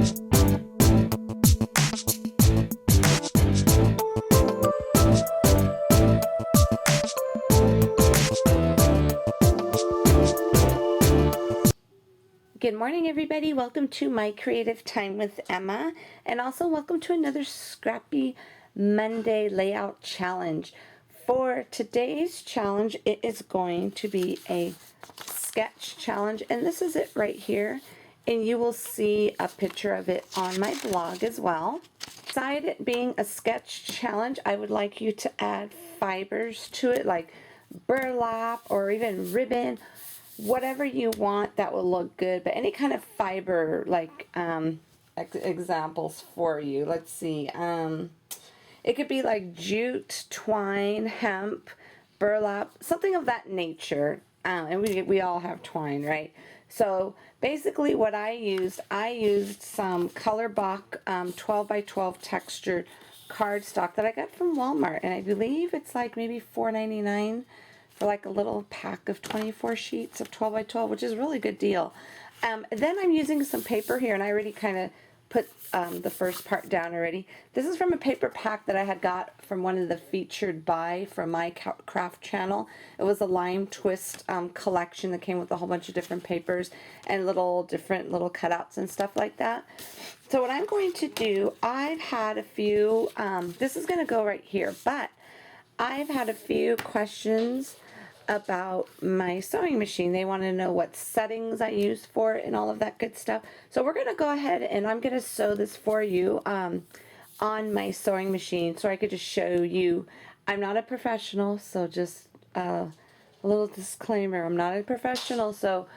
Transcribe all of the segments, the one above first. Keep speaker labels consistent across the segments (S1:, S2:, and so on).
S1: Good morning, everybody. Welcome to my Creative Time with Emma, and also welcome to another Scrappy Monday Layout Challenge. For today's challenge, it is going to be a sketch challenge, and this is it right here, and you will see a picture of it on my blog as well. Beside it being a sketch challenge, I would like you to add fibers to it, like burlap or even ribbon, whatever you want that will look good, but any kind of fiber, like examples for you. Let's see, it could be like jute, twine, hemp, burlap, something of that nature. And we all have twine, right? So basically what I used some color box 12 by 12 textured cardstock that I got from Walmart, and I believe it's like maybe $4.99 for like a little pack of 24 sheets of 12 by 12, which is a really good deal. Then I'm using some paper here, and I already kind of put the first part down already. This is from a paper pack that I had got from one of the featured buy from my craft channel. It was a lime twist collection that came with a whole bunch of different papers and different little cutouts and stuff like that. So what I'm going to do, I've had a few, this is going to go right here, but I've had a few questions about my sewing machine. They want to know what settings I use for it and all of that good stuff. So we're going to go ahead and I'm going to sew this for you on my sewing machine, so I could just show you. I'm not a professional, so just a little disclaimer. I'm not a professional, so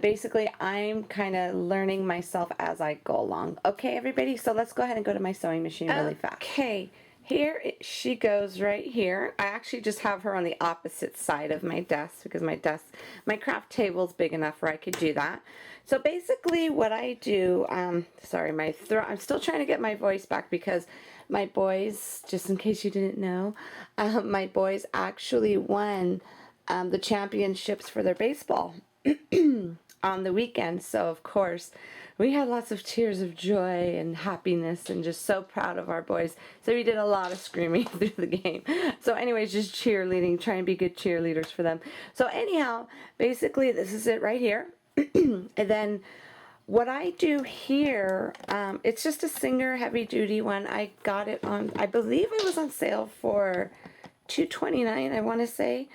S1: basically I'm kind of learning myself as I go along. Okay, everybody, so let's go ahead and go to my sewing machine really fast. Okay. Here she goes right here. I actually just have her on the opposite side of my desk because my craft table is big enough where I could do that. So basically what I do, sorry, my throat, I'm still trying to get my voice back because my boys, just in case you didn't know, my boys actually won the championships for their baseball on the weekend. So of course we had lots of tears of joy and happiness and just so proud of our boys. So we did a lot of screaming through the game. So anyways, just cheerleading, trying to be good cheerleaders for them. So anyhow, basically this is it right here. And then what I do here, it's just a Singer heavy duty one. I got it on, I believe it was on sale for $2.29, I want to say,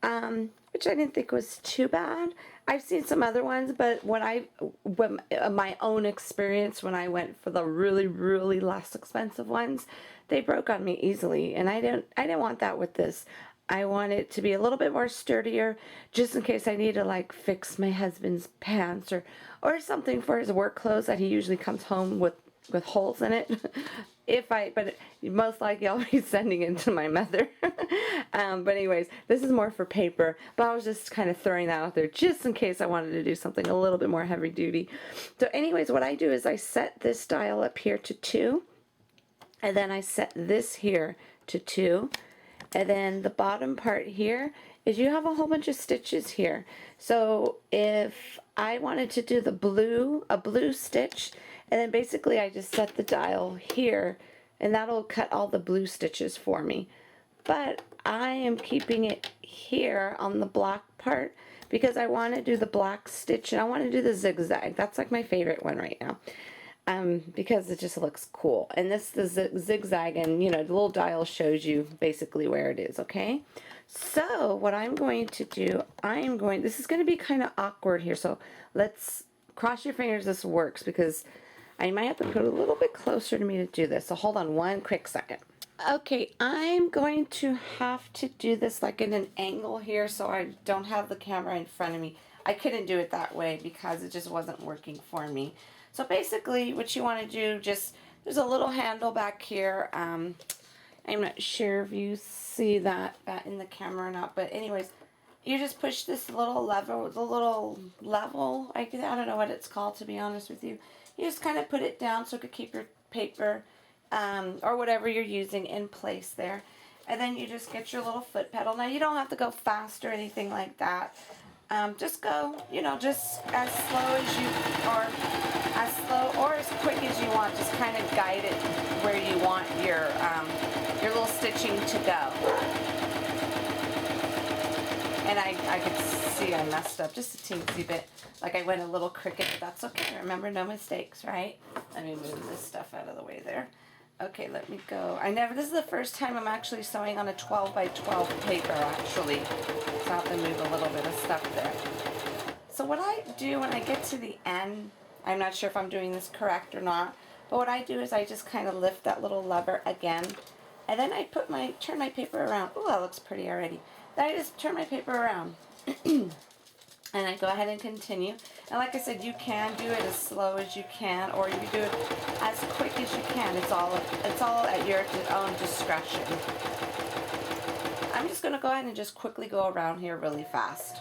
S1: which I didn't think was too bad. I've seen some other ones, but when my own experience, when I went for the really, really less expensive ones, they broke on me easily, and I didn't want that with this. I want it to be a little bit more sturdier, just in case I need to like fix my husband's pants or something for his work clothes that he usually comes home with holes in it. But most likely I'll be sending it to my mother. But anyways, this is more for paper, but I was just kind of throwing that out there just in case I wanted to do something a little bit more heavy duty. So anyways, what I do is I set this dial up here to 2, and then I set this here to 2, and then the bottom part here is you have a whole bunch of stitches here. So if I wanted to do a blue stitch, and then basically I just set the dial here, and that'll cut all the blue stitches for me. But I am keeping it here on the black part because I want to do the black stitch, and I want to do the zigzag. That's like my favorite one right now, because it just looks cool. And this is the zigzag, and you know, the little dial shows you basically where it is, okay? So what I'm going to do, this is going to be kind of awkward here, so let's cross your fingers this works, because I might have to put it a little bit closer to me to do this. So hold on one quick second. Okay, I'm going to have to do this like in an angle here, so I don't have the camera in front of me. I couldn't do it that way because it just wasn't working for me. So basically what you want to do, there's a little handle back here. I'm not sure if you see that in the camera or not, but anyways, you just push this little lever, I don't know what it's called, to be honest with you. You just kind of put it down so it could keep your paper or whatever you're using in place there. And then you just get your little foot pedal. Now you don't have to go fast or anything like that. Just go, just as slow as quick as you want. Just kind of guide it where you want your little stitching to go. And I could see I messed up just a teensy bit. Like I went a little crooked, but that's okay. Remember, no mistakes, right? Let me move this stuff out of the way there. Okay, let me go. This is the first time I'm actually sewing on a 12 by 12 paper, actually. So I have to move a little bit of stuff there. So what I do when I get to the end, I'm not sure if I'm doing this correct or not, but what I do is I just kind of lift that little lever again, and then I turn my paper around. Oh, that looks pretty already. Then I just turn my paper around. And I go ahead and continue. And like I said, you can do it as slow as you can, or you can do it as quick as you can. It's all at your own discretion. I'm just going to go ahead and just quickly go around here really fast.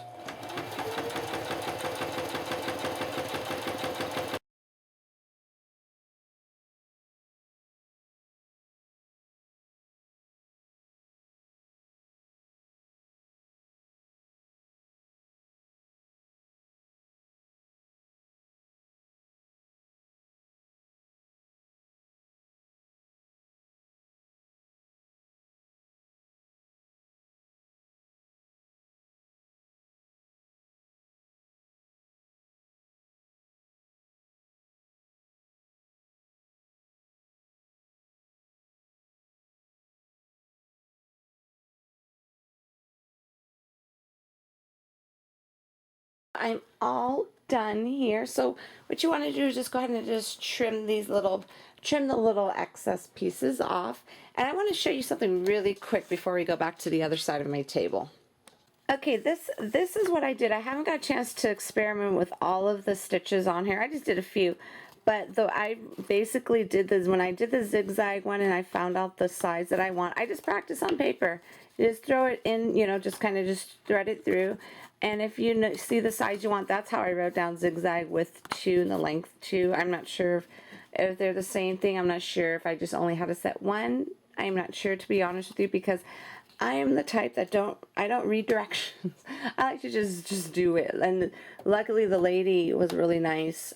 S1: I'm all done here. So what you want to do is just go ahead and just trim the little excess pieces off. And I want to show you something really quick before we go back to the other side of my table. Okay, this is what I did. I haven't got a chance to experiment with all of the stitches on here. I just did a few. But though I basically did this, when I did the zigzag one and I found out the size that I want, I just practice on paper. You just throw it in, just kind of just thread it through. And if you see the size you want, that's how I wrote down zigzag with 2 and the length 2. I'm not sure if they're the same thing. I'm not sure if I just only had to set 1. I'm not sure, to be honest with you, because I am the type that I don't read directions. I like to just do it. And luckily the lady was really nice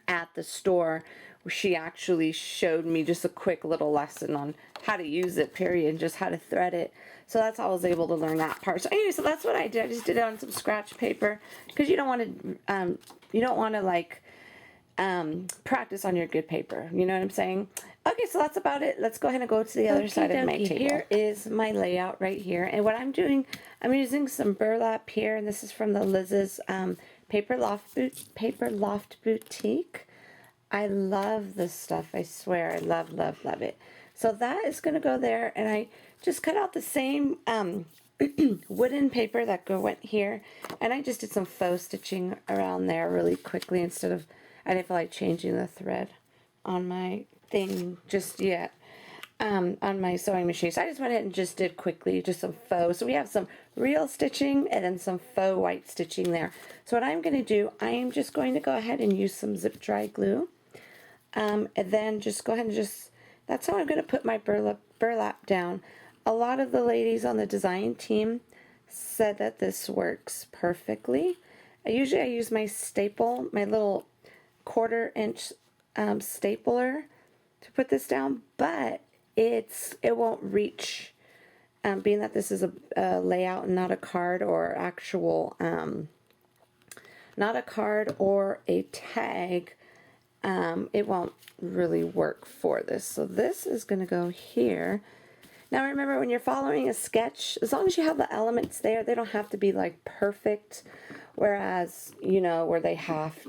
S1: at the store. She actually showed me just a quick little lesson on how to use it, period, just how to thread it. So that's how I was able to learn that part. So anyway, so that's what I did. I just did it on some scratch paper because you don't want to like practice on your good paper. You know what I'm saying? Okay, so that's about it. Let's go ahead and go to the other side of my table. Here is my layout right here. And what I'm doing, I'm using some burlap here, and this is from the Liz's Paper Loft Boutique. I love this stuff. I swear, I love, love, love it. So that is going to go there, and I just cut out the same wooden paper that went here, and I just did some faux stitching around there really quickly instead of, I didn't feel like changing the thread on my thing just yet. On my sewing machine. So I just went ahead and just did quickly just some faux. So we have some real stitching and then some faux white stitching there. So what I'm going to do, I am just going to go ahead and use some zip dry glue. And then just go ahead and that's how I'm going to put my burlap down. A lot of the ladies on the design team said that this works perfectly. Usually I use my staple, my little 1/4 inch stapler to put this down, but it won't reach, being that this is a layout and not a card or actual not a card or a tag. It won't really work for this. So this is going to go here. Now remember, when you're following a sketch, as long as you have the elements there, they don't have to be like perfect. Whereas, where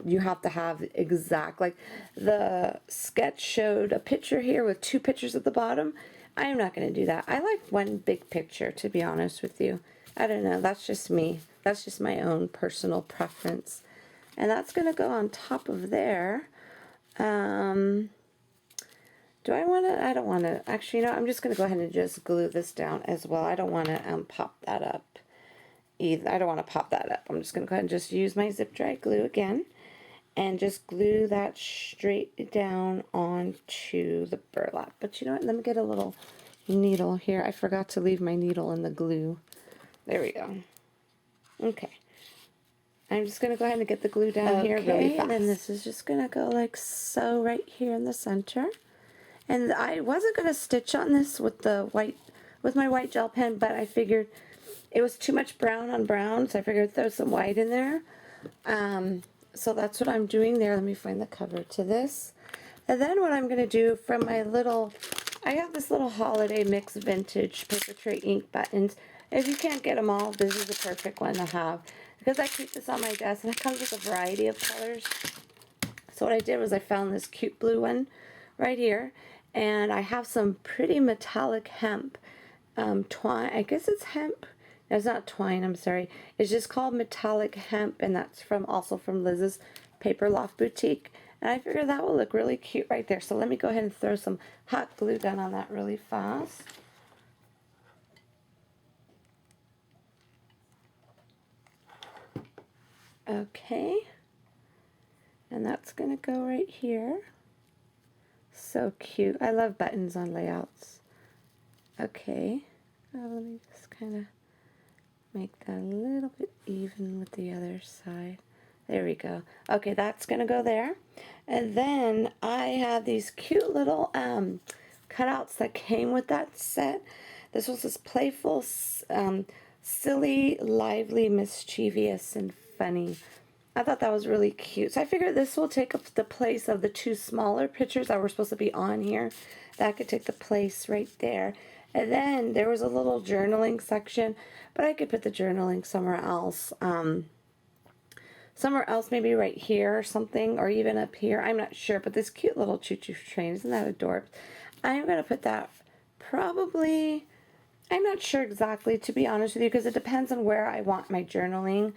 S1: you have to have exact, like the sketch showed a picture here with 2 pictures at the bottom. I am not going to do that. I like one big picture, to be honest with you. I don't know. That's just me. That's just my own personal preference. And that's going to go on top of there. Do I want to? I don't want to. Actually, I'm just going to go ahead and just glue this down as well. I don't want to pop that up either. I don't want to pop that up. I'm just going to go ahead and just use my zip dry glue again and just glue that straight down onto the burlap. But you know what? Let me get a little needle here. I forgot to leave my needle in the glue. There we go. Okay. I'm just going to go ahead and get the glue down here really fast.
S2: And then this is just going to go like so right here in the center. And I wasn't going to stitch on this with my white gel pen, but I figured it was too much brown on brown, so I figured throw some white in there. So that's what I'm doing there. Let me find the cover to this. And then what I'm going to do from my little, I have this little holiday mix vintage paper tray ink buttons. If you can't get them all, this is the perfect one to have, because I keep this on my desk and it comes with a variety of colors. So what I did was I found this cute blue one right here, and I have some pretty metallic hemp twine. I guess it's hemp. No, it's not twine, I'm sorry. It's just called metallic hemp, and that's also from Liz's Paper Loft Boutique. And I figured that will look really cute right there. So let me go ahead and throw some hot glue down on that really fast. Okay. And that's going to go right here. So cute. I love buttons on layouts. Okay. Let me just kind of make that a little bit even with the other side. There we go. Okay, that's going to go there. And then I have these cute little cutouts that came with that set. This was this playful, silly, lively, mischievous, and funny. I thought that was really cute. So I figured this will take up the place of the two smaller pictures that were supposed to be on here. That could take the place right there. And then there was a little journaling section, but I could put the journaling somewhere else. Somewhere else, maybe right here or something, or even up here. I'm not sure, but this cute little choo-choo train, isn't that adorable? I'm going to put that probably, I'm not sure exactly, to be honest with you, because it depends on where I want my journaling.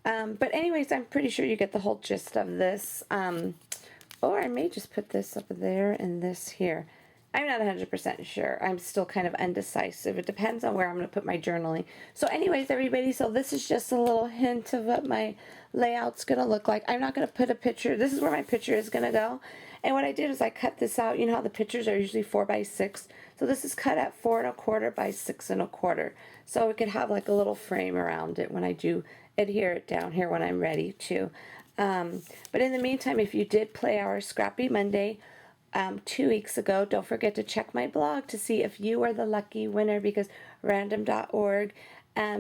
S2: But anyways, I'm pretty sure you get the whole gist of this. Or I may just put this up there and this here. I'm not 100% sure. I'm still kind of undecisive. It depends on where I'm going to put my journaling. So anyways, everybody, so this is just a little hint of what my layout's going to look like. I'm not going to put a picture. This is where my picture is going to go. And what I did is I cut this out. You know how the pictures are usually 4 by 6. So this is cut at 4 1/4 by 6 1/4. So it could have like a little frame around it when I do adhere it down here when I'm ready to. But in the meantime, if you did play our Scrappy Monday 2 weeks ago, don't forget to check my blog to see if you are the lucky winner, because random.org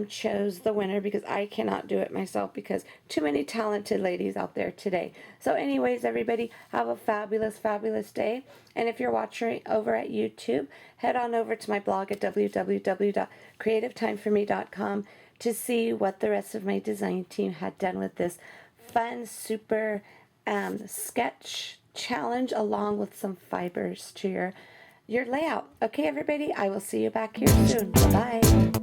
S2: chose the winner, because I cannot do it myself because too many talented ladies out there today. So anyways, everybody, have a fabulous, fabulous day. And if you're watching over at YouTube, head on over to my blog at www.creativetimeforme.com to see what the rest of my design team had done with this fun, super sketch challenge, along with some fibers to your layout. Okay, everybody, I will see you back here soon. Bye-bye.